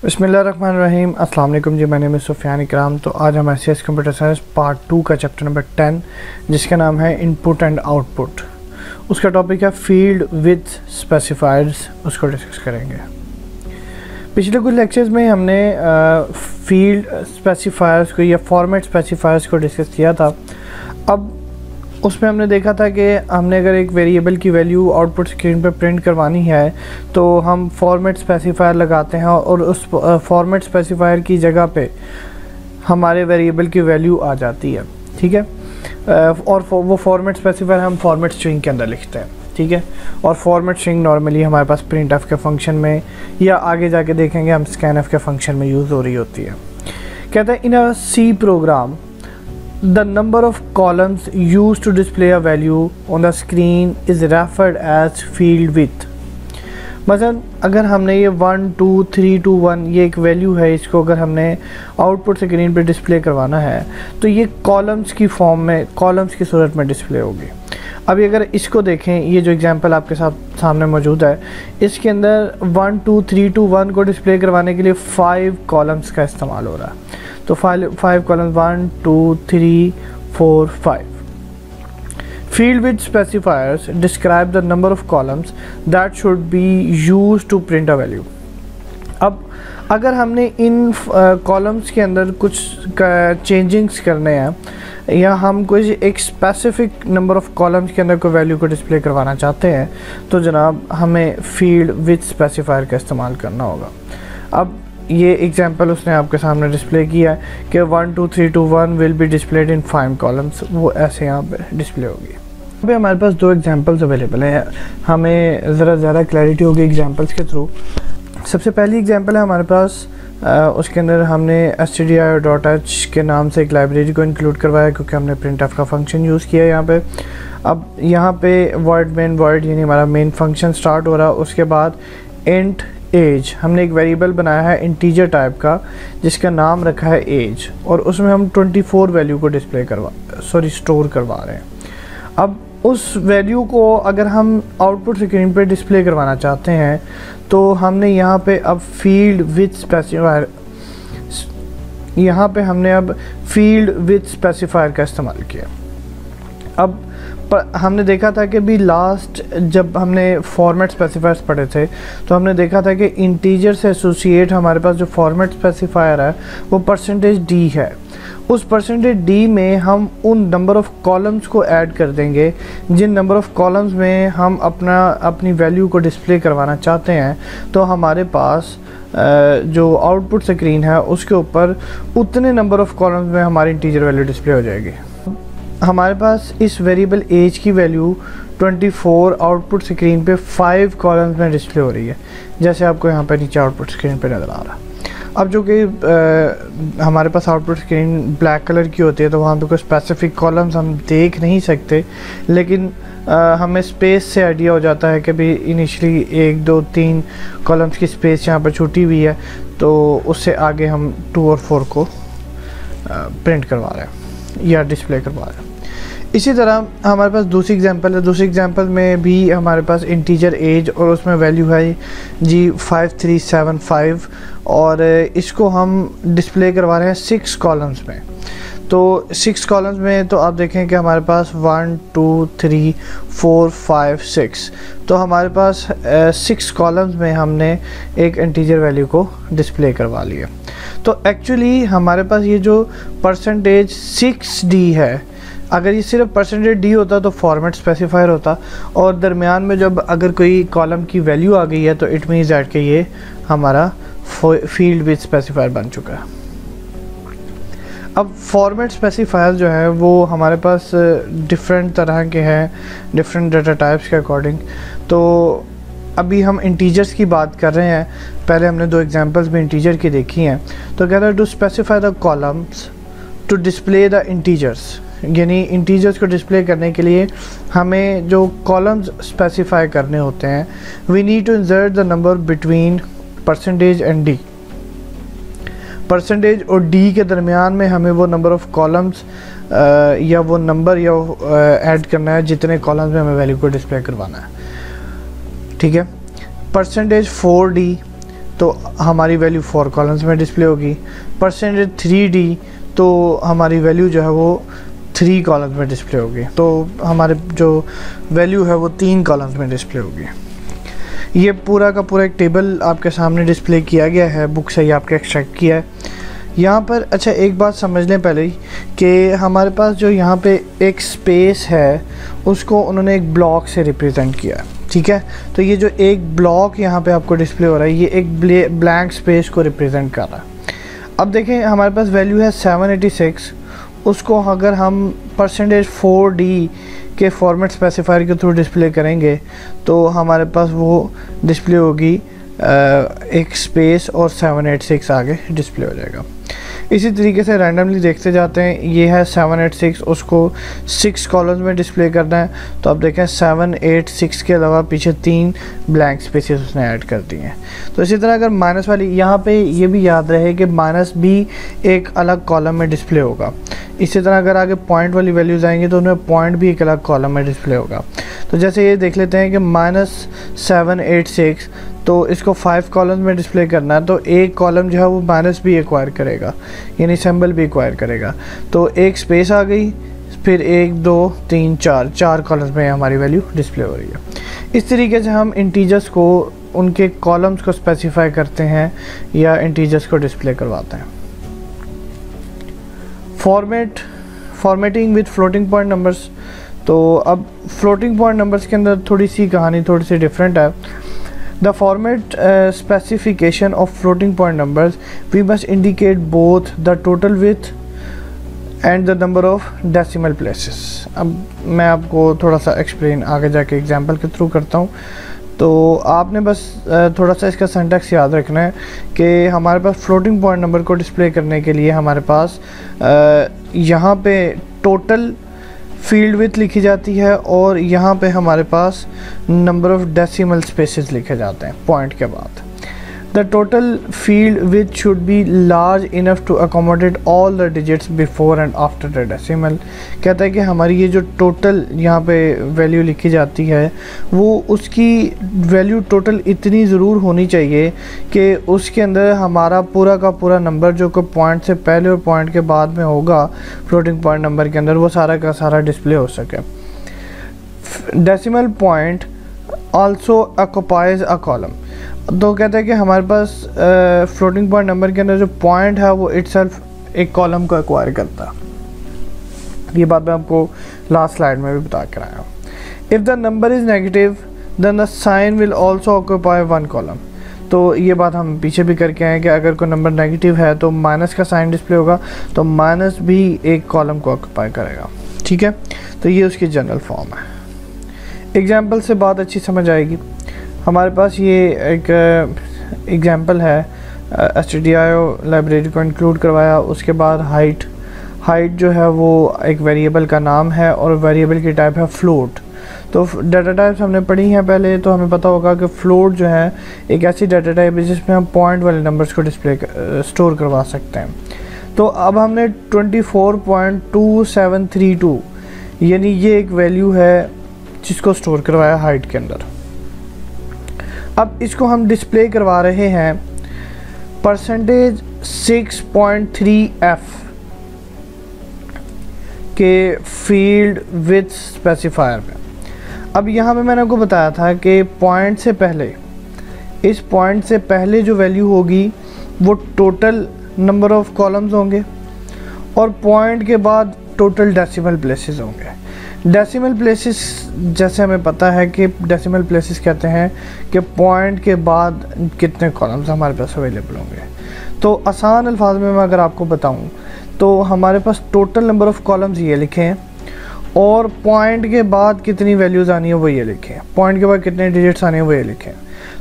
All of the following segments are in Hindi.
बिस्मिल्लाहिर्रहमानिर्रहीम। अस्सलाम वालेकुम जी, मैंने सुफियान इकराम। तो आज हम एससीएस कंप्यूटर साइंस पार्ट 2 का चैप्टर नंबर 10 जिसका नाम है इनपुट एंड आउटपुट, उसका टॉपिक है फील्ड विद स्पेसिफायर्स, उसको डिस्कस करेंगे। पिछले कुछ लेक्चर्स में हमने फील्ड स्पेसिफायर्स को या फॉर्मेट स्पेसिफायर्स को डिस्कस किया था। अब उसमें हमने देखा था कि हमने अगर एक वेरिएबल की वैल्यू आउटपुट स्क्रीन पर प्रिंट करवानी है तो हम फॉर्मेट स्पेसिफायर लगाते हैं और उस फॉर्मेट स्पेसिफायर की जगह पे हमारे वेरिएबल की वैल्यू आ जाती है, ठीक है। और वो फॉर्मेट स्पेसिफायर हम फॉर्मेट स्ट्रिंग के अंदर लिखते हैं, ठीक है। और फॉर्मेट स्ट्रिंग नॉर्मली हमारे पास प्रिंट एफ के फंक्शन में या आगे जाके देखेंगे हम स्कैन एफ के फंक्शन में यूज़ हो रही होती है। कहते हैं in a C program the number of columns used to display a value on the screen is referred as field width। मसलन अगर हमने ये 1 2 3 2 1 ये एक वैल्यू है, इसको अगर हमने आउटपुट स्क्रीन पे डिस्प्ले करवाना है तो ये कॉलम्स की फॉर्म में, कॉलम्स की सूरत में डिस्प्ले होगी। अभी अगर इसको देखें, ये जो एग्जांपल आपके सामने मौजूद है, इसके अंदर 1 2 3 2 1 को डिस्प्ले करवाने के लिए 5 कॉलम्स का इस्तेमाल हो रहा है। तो 5 columns 1 2 3 4 5। Field width specifiers describe the number of columns that should be used to print a value। अब अगर हमने इन कॉलम्स के अंदर कुछ चेंजिंग्स करने हैं या हम कुछ एक स्पेसिफिक नंबर ऑफ कॉलम्स के अंदर कोई वैल्यू को डिस्प्ले करवाना चाहते हैं तो जनाब हमें फील्ड विथ स्पेसिफायर का इस्तेमाल करना होगा। अब ये एग्जांपल उसने आपके सामने डिस्प्ले किया है कि 1 2 3 2 1 will be displayed in 5 columns, वो ऐसे यहाँ पे डिस्प्ले होगी। अभी हमारे पास 2 एग्जांपल्स अवेलेबल हैं, हमें ज़रा ज़्यादा क्लैरिटी होगी एग्जांपल्स के थ्रू। सबसे पहली एग्जांपल है हमारे पास, उसके अंदर हमने stdio.h के नाम से एक लाइब्रेरी को इंक्लूड करवाया क्योंकि हमने printf का फंक्शन यूज़ किया यहाँ पे। अब यहाँ पे वर्ड मेन वर्ड यानी हमारा मेन फंक्शन स्टार्ट हो रहा है। उसके बाद इंट एज, हमने एक वेरिएबल बनाया है इंटीजर टाइप का जिसका नाम रखा है एज, और उसमें हम 24 वैल्यू को स्टोर करवा रहे हैं। अब उस वैल्यू को अगर हम आउटपुट स्क्रीन पे डिस्प्ले करवाना चाहते हैं तो हमने यहाँ पे अब फील्ड विथ स्पेसिफायर, यहाँ पे हमने अब फील्ड विथ स्पेसिफायर का इस्तेमाल किया। अब हमने देखा था कि भी लास्ट जब हमने फॉर्मेट स्पेसिफायर्स पढ़े थे तो हमने देखा था कि इंटीजर से एसोसिएट हमारे पास जो फॉर्मेट स्पेसिफायर है वो %d है। उस %d में हम उन नंबर ऑफ़ कॉलम्स को ऐड कर देंगे जिन नंबर ऑफ़ कॉलम्स में हम अपनी वैल्यू को डिस्प्ले करवाना चाहते हैं। तो हमारे पास जो आउटपुट स्क्रीन है उसके ऊपर उतने नंबर ऑफ़ कॉलम्स में हमारी इंटीजर वैल्यू डिस्प्ले हो जाएगी। हमारे पास इस वेरिएबल एज की वैल्यू 24 आउटपुट स्क्रीन पे 5 कॉलम्स में डिस्प्ले हो रही है, जैसे आपको यहाँ पे नीचे आउटपुट स्क्रीन पे नज़र आ रहा है। अब जो कि हमारे पास आउटपुट स्क्रीन ब्लैक कलर की होती है तो वहाँ पे कोई स्पेसिफिक कॉलम्स हम देख नहीं सकते, लेकिन हमें स्पेस से आइडिया हो जाता है कि भी इनिशियली 1 2 3 कॉलम्स की स्पेस यहाँ पर छूटी हुई है, तो उससे आगे हम 2 और 4 को प्रिंट करवा रहे हैं या डिस्प्ले करवा रहे हैं। इसी तरह हमारे पास दूसरी एग्जांपल है। दूसरी एग्जांपल में भी हमारे पास इंटीजर एज और उसमें वैल्यू है जी 5375 और इसको हम डिस्प्ले करवा रहे हैं 6 कॉलम्स में। तो 6 कॉलम्स में तो आप देखें कि हमारे पास 1 2 3 4 5 6, तो हमारे पास 6 कॉलम्स में हमने एक इंटीजर वैल्यू को डिस्प्ले करवा लिया। तो एक्चुअली हमारे पास ये जो %6d है, अगर ये सिर्फ %d होता तो फॉर्मेट स्पेसिफायर होता, और दरमियान में जब अगर कोई कॉलम की वैल्यू आ गई है तो इट मीन्स दैट कि ये हमारा फील्ड विथ स्पेसिफायर बन चुका है। अब फॉर्मेट स्पेसिफायर जो है वो हमारे पास डिफरेंट तरह के हैं, डिफरेंट डाटा टाइप्स के अकॉर्डिंग। तो अभी हम इंटीजर्स की बात कर रहे हैं, पहले हमने 2 एग्जांपल्स में इंटीजर की देखी हैं। तो कहता है to specify the columns to display the integers, यानी इंटीजर्स को डिस्प्ले करने के लिए हमें जो कॉलम्स स्पेसिफाई करने होते हैं, we need to insert the number between % and d। % और d के दरमियान में हमें वो नंबर ऑफ़ कॉलम्स या वो नंबर या ऐड करना है जितने कॉलम्स में हमें वैल्यू को डिस्प्ले करवाना है, ठीक है। %4d तो हमारी वैल्यू 4 कॉलम्स में डिस्प्ले होगी। परसेंटेज 3D तो हमारी वैल्यू जो है वो 3 कॉलम्स में डिस्प्ले होगी। तो हमारे जो वैल्यू है वो 3 कॉलम्स में डिस्प्ले होगी। ये पूरा का पूरा एक टेबल आपके सामने डिस्प्ले किया गया है, बुक से ही आपके एक्सट्रैक्ट किया है यहाँ पर। अच्छा, एक बात समझ लें पहले ही कि हमारे पास जो यहाँ पे एक स्पेस है उसको उन्होंने एक ब्लॉक से रिप्रेजेंट किया है, ठीक है। तो ये जो एक ब्लॉक यहाँ पे आपको डिस्प्ले हो रहा है ये एक ब्लैंक स्पेस को रिप्रेजेंट कर रहा है। अब देखें हमारे पास वैल्यू है 786, उसको अगर हम परसेंटेज 4D के फॉर्मेट स्पेसिफायर के थ्रू डिस्प्ले करेंगे तो हमारे पास वो डिस्प्ले होगी एक स्पेस और 786 आगे डिस्प्ले हो जाएगा। इसी तरीके से रैंडमली देखते जाते हैं। ये है 786, उसको 6 कॉलम्स में डिस्प्ले करना है तो आप देखें 786 के अलावा पीछे 3 ब्लैंक स्पेसेस उसने ऐड कर दिए हैं। तो इसी तरह अगर माइनस वाली, यहाँ पे ये भी याद रहे कि माइनस भी एक अलग कॉलम में डिस्प्ले होगा। इसी तरह अगर आगे पॉइंट वाली वैल्यूज़ आएंगी तो उनमें पॉइंट भी एक अलग कॉलम में डिस्प्ले होगा। तो जैसे ये देख लेते हैं कि -786 तो इसको 5 कॉलम्स में डिस्प्ले करना है तो एक कॉलम जो है वो माइनस भी एक्वायर करेगा, यानी सिंबल भी एक्वायर करेगा। तो एक स्पेस आ गई, फिर 1 2 3 4 कॉलम्स में हमारी वैल्यू डिस्प्ले हो रही है। इस तरीके से हम इंटीजर्स को उनके कॉलम्स को स्पेसिफाई करते हैं या इंटीजर्स को डिस्प्ले करवाते हैं। Formatting with floating point numbers. तो अब फ्लोटिंग पॉइंट नंबर्स के अंदर थोड़ी सी कहानी थोड़ी सी डिफरेंट है। The format specification of floating point numbers, we must indicate both the total width and the number of decimal places. अब मैं आपको थोड़ा सा एक्सप्लेन आगे जाके एग्जांपल के थ्रू करता हूँ। तो आपने बस थोड़ा सा इसका सिंटैक्स याद रखना है कि हमारे पास फ्लोटिंग पॉइंट नंबर को डिस्प्ले करने के लिए हमारे पास यहाँ पे टोटल फील्ड विथ लिखी जाती है और यहाँ पे हमारे पास नंबर ऑफ डेसिमल स्पेसेस लिखे जाते हैं पॉइंट के बाद। The total field width should be large enough to accommodate all the digits before and after the decimal. कहता है कि हमारी ये जो टोटल यहाँ पे वैल्यू लिखी जाती है वो उसकी वैल्यू टोटल इतनी ज़रूर होनी चाहिए कि उसके अंदर हमारा पूरा का पूरा नंबर जो कि पॉइंट से पहले और पॉइंट के बाद में होगा फ्लोटिंग पॉइंट नंबर के अंदर वो सारा का सारा डिस्प्ले हो सके। Decimal point also occupies a column. तो कहते हैं कि हमारे पास फ्लोटिंग पॉइंट नंबर के अंदर जो पॉइंट है वो इटसेल्फ एक कॉलम को एक्वायर करता है। ये बात मैं आपको लास्ट स्लाइड में भी बता कर आया हूँ। If the number is negative then the sign will also occupy 1 column. तो ये बात हम पीछे भी करके आए कि अगर कोई नंबर नेगेटिव है तो माइनस का साइन डिस्प्ले होगा तो माइनस भी एक कॉलम को ऑक्यूपाई करेगा, ठीक है। तो ये उसकी जनरल फॉर्म है। एग्जाम्पल से बात अच्छी समझ आएगी। हमारे पास ये एक एग्जाम्पल है, stdio लाइब्रेरी को इंक्लूड करवाया। उसके बाद हाइट जो है वो एक वेरिएबल का नाम है और वेरिएबल की टाइप है फ्लोट। तो डाटा टाइप्स हमने पढ़ी हैं पहले, तो हमें पता होगा कि फ्लोट जो है एक ऐसी डाटा टाइप है जिसमें हम पॉइंट वाले नंबर्स को डिस्प्ले स्टोर करवा सकते हैं। तो अब हमने 24.2732 यानी ये एक वैल्यू है जिसको स्टोर करवाया हाइट के अंदर। अब इसको हम डिस्प्ले करवा रहे हैं परसेंटेज 6.3f के फील्ड विथ स्पेसिफायर में। अब यहाँ पे मैंने आपको बताया था कि पॉइंट से पहले, इस पॉइंट से पहले जो वैल्यू होगी वो टोटल नंबर ऑफ कॉलम्स होंगे और पॉइंट के बाद टोटल डेसिमल प्लेसेस होंगे। डेसिमल प्लेसेस जैसे हमें पता है कि डेसिमल प्लेसेस कहते हैं कि पॉइंट के बाद कितने कॉलम्स हमारे पास अवेलेबल होंगे। तो आसान अल्फाज में मैं अगर आपको बताऊं तो हमारे पास टोटल नंबर ऑफ़ कॉलम्स ये लिखे हैं और पॉइंट के बाद कितनी वैल्यूज़ आनी है वो ये लिखे हैं, पॉइंट के बाद कितने डिजिट्स आने हैं वो ये लिखे हैं।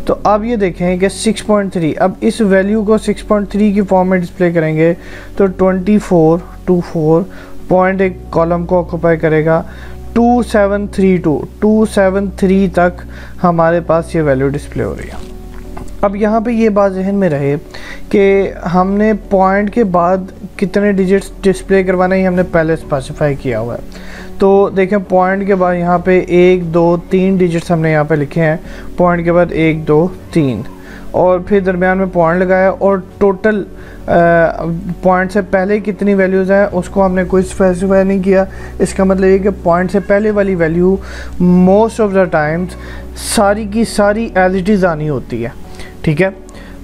तो अब ये देखें कि 6.3, अब इस वैल्यू को 6.3 की फॉर्म में डिस्प्ले करेंगे तो 24 पॉइंट एक कॉलम को ऑक्यूपाई करेगा। 2732 तक हमारे पास ये वैल्यू डिस्प्ले हो रही है। अब यहाँ पे ये बात जहन में रहे कि हमने पॉइंट के बाद कितने डिजिट्स डिस्प्ले करवाना ही हमने पहले स्पेसिफाई किया हुआ है। तो देखें पॉइंट के बाद यहाँ पे 1 2 3 डिजिट्स हमने यहाँ पे लिखे हैं, पॉइंट के बाद 1 2 3 और फिर दरमियान में पॉइंट लगाया और टोटल पॉइंट से पहले कितनी वैल्यूज़ हैं उसको हमने कोई स्पेसिफाई नहीं किया। इसका मतलब ये कि पॉइंट से पहले वाली value most of the times सारी की सारी एज इट इज़ आनी होती है, ठीक है।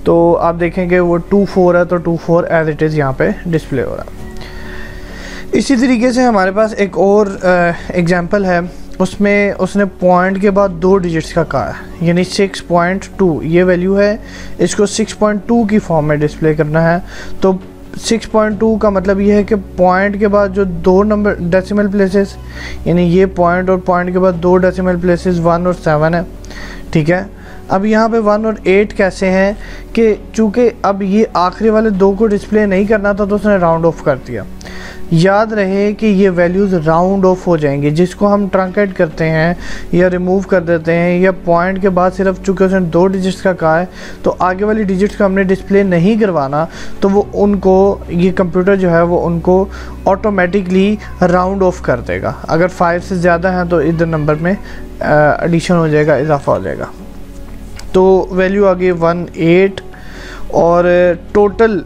तो आप देखेंगे वो 2 4 है तो 2 4 एज इट इज़ यहाँ पे डिस्प्ले हो रहा है। इसी तरीके से हमारे पास एक और एग्जांपल है, उसमें उसने पॉइंट के बाद 2 डिजिट्स का कहा है, यानी 6.2 ये वैल्यू है, इसको 6.2 की फॉर्म में डिस्प्ले करना है। तो 6.2 का मतलब ये है कि पॉइंट के बाद जो 2 नंबर डेसिमल प्लेसेस, यानी ये पॉइंट और पॉइंट के बाद 2 डेसिमल प्लेसेस 1 और 7 है, ठीक है। अब यहाँ पे 1 और 8 कैसे हैं कि चूँकि अब ये आखिरी वाले 2 को डिस्प्ले नहीं करना था तो उसने राउंड ऑफ कर दिया। याद रहे कि ये वैल्यूज़ राउंड ऑफ हो जाएंगी, जिसको हम ट्रंकेट करते हैं या रिमूव कर देते हैं, या पॉइंट के बाद सिर्फ चूँकि उसने 2 डिजिट्स का कहा है तो आगे वाली डिजिट्स को हमने डिस्प्ले नहीं करवाना, तो वो उनको ये कंप्यूटर जो है वो उनको ऑटोमेटिकली राउंड ऑफ कर देगा। अगर 5 से ज़्यादा हैं तो इधर नंबर में एडिशन हो जाएगा, इजाफा हो जाएगा। तो वैल्यू आ गई 1 8 और टोटल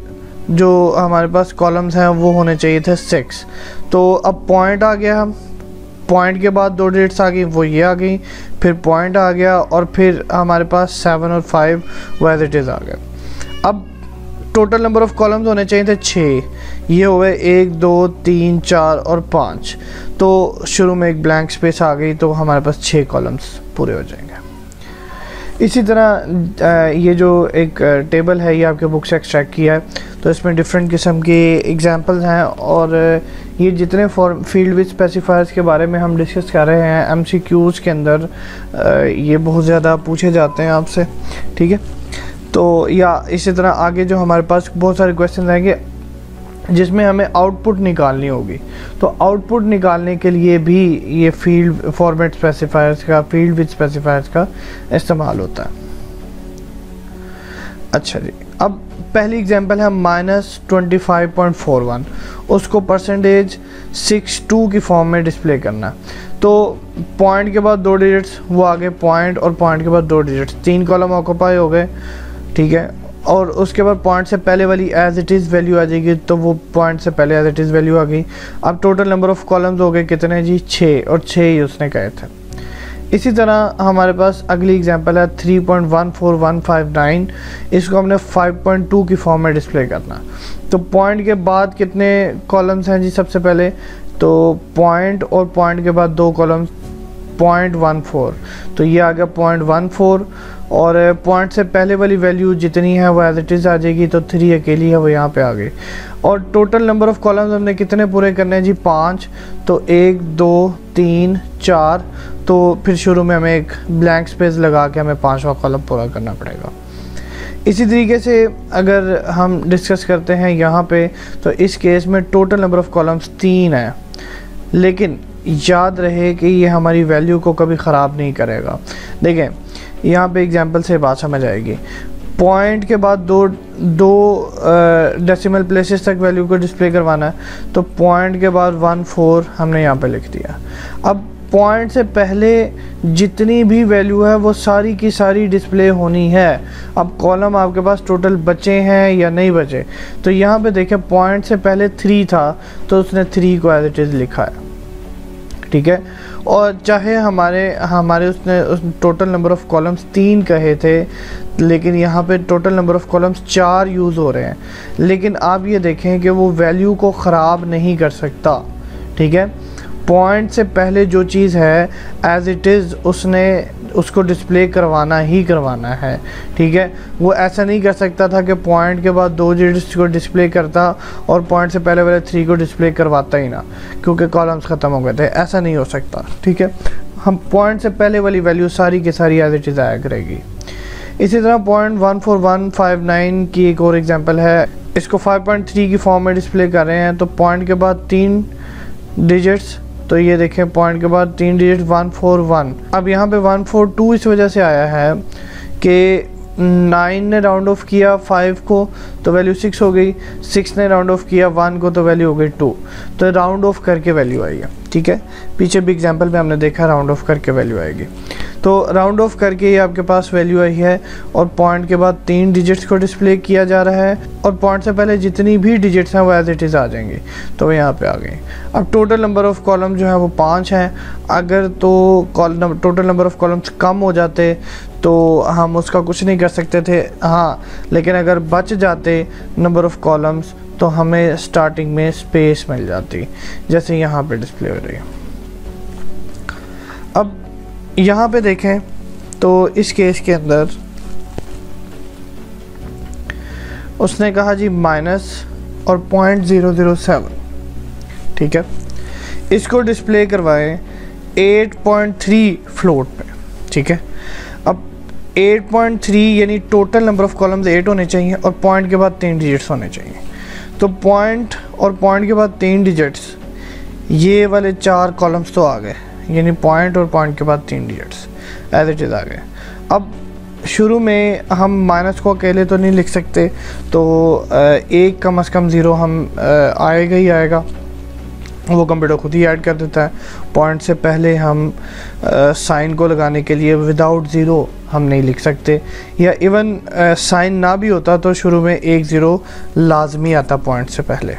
जो हमारे पास कॉलम्स हैं वो होने चाहिए थे 6। तो अब पॉइंट आ गया, पॉइंट के बाद 2 डिजिट्स आ गई, वो ये आ गई, फिर पॉइंट आ गया और फिर हमारे पास 7 और 5 वो एज इट इज़ आ गए। अब टोटल नंबर ऑफ़ कॉलम्स होने चाहिए थे 6, ये हुए 1 2 3 4 और 5। तो शुरू में एक ब्लैंक स्पेस आ गई तो हमारे पास 6 कॉलम्स पूरे हो जाएंगे। इसी तरह ये जो एक टेबल है ये आपके बुक से एक्सट्रैक्ट किया है, तो इसमें डिफरेंट किस्म के एग्जांपल्स हैं और ये जितने फील्ड विद स्पेसिफायर्स के बारे में हम डिस्कस कर रहे हैं एमसीक्यूज़ के अंदर ये बहुत ज़्यादा पूछे जाते हैं आपसे, ठीक है। तो या इसी तरह आगे जो हमारे पास बहुत सारे क्वेश्चन आएंगे जिसमें हमें आउटपुट निकालनी होगी, तो आउटपुट निकालने के लिए भी ये फील्ड फॉर्मेट स्पेसिफायर्स का, फील्ड विद स्पेसिफायर्स का इस्तेमाल होता है। अच्छा जी, अब पहली एग्जांपल है -25.41, उसको %62 की फॉर्म में डिस्प्ले करना है। तो पॉइंट के बाद 2 डिजिट्स वो आगे, पॉइंट और पॉइंट के बाद 2 डिजिट्स, 3 कॉलम ऑक्यूपाई हो गए, ठीक है। और उसके बाद पॉइंट से पहले वाली एज इट इज़ वैल्यू आ जाएगी, तो वो पॉइंट से पहले एज इट इज़ वैल्यू आ गई। अब टोटल नंबर ऑफ़ कॉलम्स हो गए कितने जी, 6, और 6 ही उसने कहे थे। इसी तरह हमारे पास अगली एग्जांपल है 3.14159, इसको हमने 5.2 की फॉर्म में डिस्प्ले करना। तो पॉइंट के बाद कितने कॉलम्स हैं जी, सबसे पहले तो पॉइंट और पॉइंट के बाद 2 कॉलम्स, 0.14, तो ये आ गया 0.14, और पॉइंट से पहले वाली वैल्यू जितनी है वो एज इट इज़ आ जाएगी, तो 3 अकेली है वो यहाँ पे आ गई। और टोटल नंबर ऑफ़ कॉलम्स हमने कितने पूरे करने हैं जी, 5, तो 1 2 3 4, तो फिर शुरू में हमें एक ब्लैंक स्पेस लगा के हमें 5वां कॉलम पूरा करना पड़ेगा। इसी तरीके से अगर हम डिस्कस करते हैं यहाँ पे, तो इस केस में टोटल नंबर ऑफ़ कॉलम्स 3 है, लेकिन याद रहे कि ये हमारी वैल्यू को कभी ख़राब नहीं करेगा। देखें यहाँ पे एग्जांपल से बात समझ आएगी। पॉइंट के बाद दो डेसिमल प्लेसेस तक वैल्यू को डिस्प्ले करवाना है, तो पॉइंट के बाद 14 हमने यहाँ पे लिख दिया। अब पॉइंट से पहले जितनी भी वैल्यू है वो सारी की सारी डिस्प्ले होनी है। अब कॉलम आपके पास टोटल बचे हैं या नहीं बचे, तो यहाँ पे देखें पॉइंट से पहले 3 था तो उसने 3 को एज इट इज़ लिखा है, ठीक है। और चाहे हमारे उसने टोटल नंबर ऑफ़ कॉलम्स 3 कहे थे, लेकिन यहाँ पे total number of columns 4 use हो रहे हैं, लेकिन आप ये देखें कि वो वैल्यू को ख़राब नहीं कर सकता, ठीक है। पॉइंट से पहले जो चीज़ है एज इट इज़ उसने उसको डिस्प्ले करवाना ही करवाना है, ठीक है। वो ऐसा नहीं कर सकता था कि पॉइंट के बाद 2 डिजिट्स को डिस्प्ले करता और पॉइंट से पहले वाले 3 को डिस्प्ले करवाता ही ना, क्योंकि कॉलम्स ख़त्म हो गए थे, ऐसा नहीं हो सकता, ठीक है। हम पॉइंट से पहले वाली वैल्यू सारी की सारी एज इट इज़ आया करेगी। इसी तरह 0.14159 की एक और एग्जांपल है, इसको 5.3 की फॉर्म में डिस्प्ले कर रहे हैं। तो पॉइंट के बाद 3 डिजिट्स, तो ये देखें पॉइंट के बाद 3 डिजिट 141। अब यहाँ पे 142 इस वजह से आया है कि 9 ने राउंड ऑफ किया 5 को तो वैल्यू 6 हो गई, 6 ने राउंड ऑफ किया 1 को तो वैल्यू हो गई 2, तो राउंड ऑफ करके वैल्यू आई है, ठीक है। पीछे भी एग्जांपल में हमने देखा राउंड ऑफ करके वैल्यू आएगी, तो राउंड ऑफ करके ये आपके पास वैल्यू आई है और पॉइंट के बाद 3 डिजिट्स को डिस्प्ले किया जा रहा है और पॉइंट से पहले जितनी भी डिजिट्स हैं वो एज इट इज़ आ जाएंगी, तो यहाँ पे आ गई। अब टोटल नंबर ऑफ़ कॉलम जो है वो 5 हैं। अगर तो टोटल नंबर ऑफ़ कॉलम्स कम हो जाते तो हम उसका कुछ नहीं कर सकते थे, हाँ, लेकिन अगर बच जाते नंबर ऑफ़ कॉलम्स तो हमें स्टार्टिंग में स्पेस मिल जाती, जैसे यहाँ पे डिस्प्ले हो रही है। अब यहाँ पे देखें तो इस केस के अंदर उसने कहा जी माइनस और 0.007, ठीक है, इसको डिस्प्ले करवाएं 8.3 फ्लोट पे, ठीक है। अब 8.3 यानी टोटल नंबर ऑफ़ कॉलम्स 8 होने चाहिए और पॉइंट के बाद 3 डिजिट्स होने चाहिए, तो पॉइंट और पॉइंट के बाद 3 डिजिट्स, ये वाले 4 कॉलम्स तो आ गए, यानी पॉइंट और पॉइंट के बाद 3 डिजिट्स एज इट इज़ आ गए। अब शुरू में हम माइनस को अकेले तो नहीं लिख सकते, तो एक कम से कम 0 हम आएगा ही आएगा, वो कंप्यूटर खुद ही ऐड कर देता है। पॉइंट से पहले हम साइन को लगाने के लिए विदाउट 0 हम नहीं लिख सकते, या इवन साइन ना भी होता तो शुरू में 1 0 लाजमी आता पॉइंट से पहले,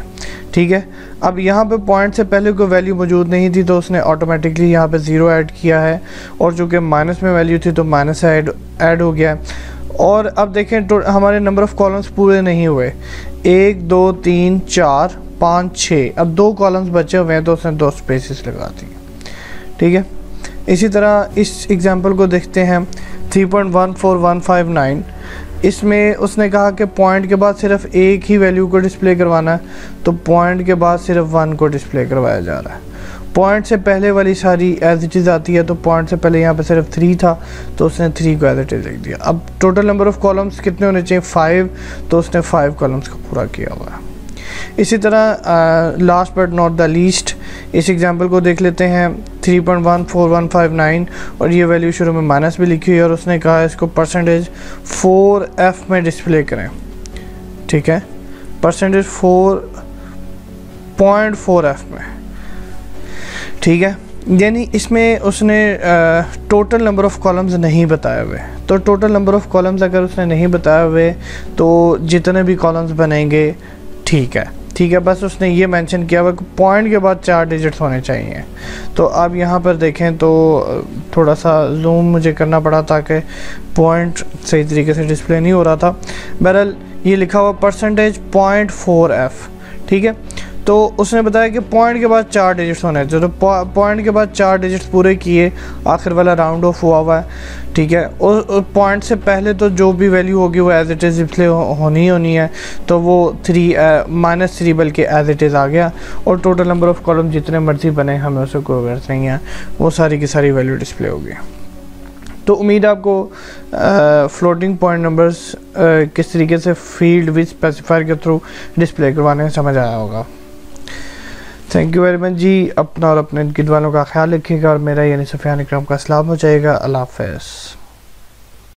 ठीक है। अब यहाँ पे पॉइंट से पहले कोई वैल्यू मौजूद नहीं थी तो उसने ऑटोमेटिकली यहाँ पे 0 ऐड किया है, और चूँकि माइनस में वैल्यू थी तो माइनस ऐड हो गया है। और अब देखें हमारे नंबर ऑफ़ कॉलम्स पूरे नहीं हुए, 1 2 3 4 5 6, अब 2 कॉलम्स बचे हुए हैं तो उसने 2 स्पेसेस लगा दी, ठीक है। इसी तरह इस एग्जांपल को देखते हैं 3.14159, इसमें उसने कहा कि पॉइंट के बाद सिर्फ एक ही वैल्यू को डिस्प्ले करवाना है, तो पॉइंट के बाद सिर्फ 1 को डिस्प्ले करवाया जा रहा है। पॉइंट से पहले वाली सारी एज इट इज़ आती है, तो पॉइंट से पहले यहाँ पे सिर्फ 3 था तो उसने 3 को एज इट इज़ लिख दिया। अब टोटल नंबर ऑफ़ कॉलम्स कितने होने चाहिए, 5, तो उसने 5 कॉलम्स को पूरा किया हुआ है। इसी तरह last but not the least, इस एग्जांपल को देख लेते हैं 3.14159, और ये वैल्यू शुरू में माइनस भी लिखी हुई है और उसने कहा इसको %4f में डिस्प्ले करें, ठीक है, %4.4f में, ठीक है। यानी इसमें उसने टोटल नंबर ऑफ़ कॉलम्स नहीं बताए हुए, तो टोटल नंबर ऑफ़ कॉलम्स अगर उसने नहीं बताए हुए तो जितने भी कॉलम्स बनेंगे ठीक है, बस उसने ये मेंशन किया हुआ कि पॉइंट के बाद 4 डिजिट्स होने चाहिए। तो अब यहाँ पर देखें तो थोड़ा सा जूम मुझे करना पड़ा ताकि पॉइंट सही तरीके से डिस्प्ले नहीं हो रहा था। बहरहाल ये लिखा हुआ %0.4f, ठीक है। तो उसने बताया कि पॉइंट के बाद 4 डिजिट्स होने चाहिए, तो पॉइंट के बाद 4 डिजिट्स पूरे किए, आखिर वाला राउंड ऑफ हुआ है, ठीक है। और पॉइंट से पहले तो जो भी वैल्यू होगी वो एज इट इज़ डिस्प्ले होनी है, तो वो -3 बल्कि एज इट इज़ आ गया, और टोटल नंबर ऑफ़ कॉलम जितने मर्जी बने हमें उससे कोई वर्थ नहीं है, वो सारी की सारी वैल्यू डिस्प्ले होगी। तो उम्मीद आपको फ्लोटिंग पॉइंट नंबर्स किस तरीके से फील्ड विद स्पेसिफायर के थ्रू डिस्प्ले करवाने में समझ आया होगा। थैंक यू वेरी मच जी। अपना और अपने गिरद वालों का ख्याल रखिएगा और मेरा यानी सुफियान इकराम का सलाम हो जाएगा। अल्लाह हाफ़िज़।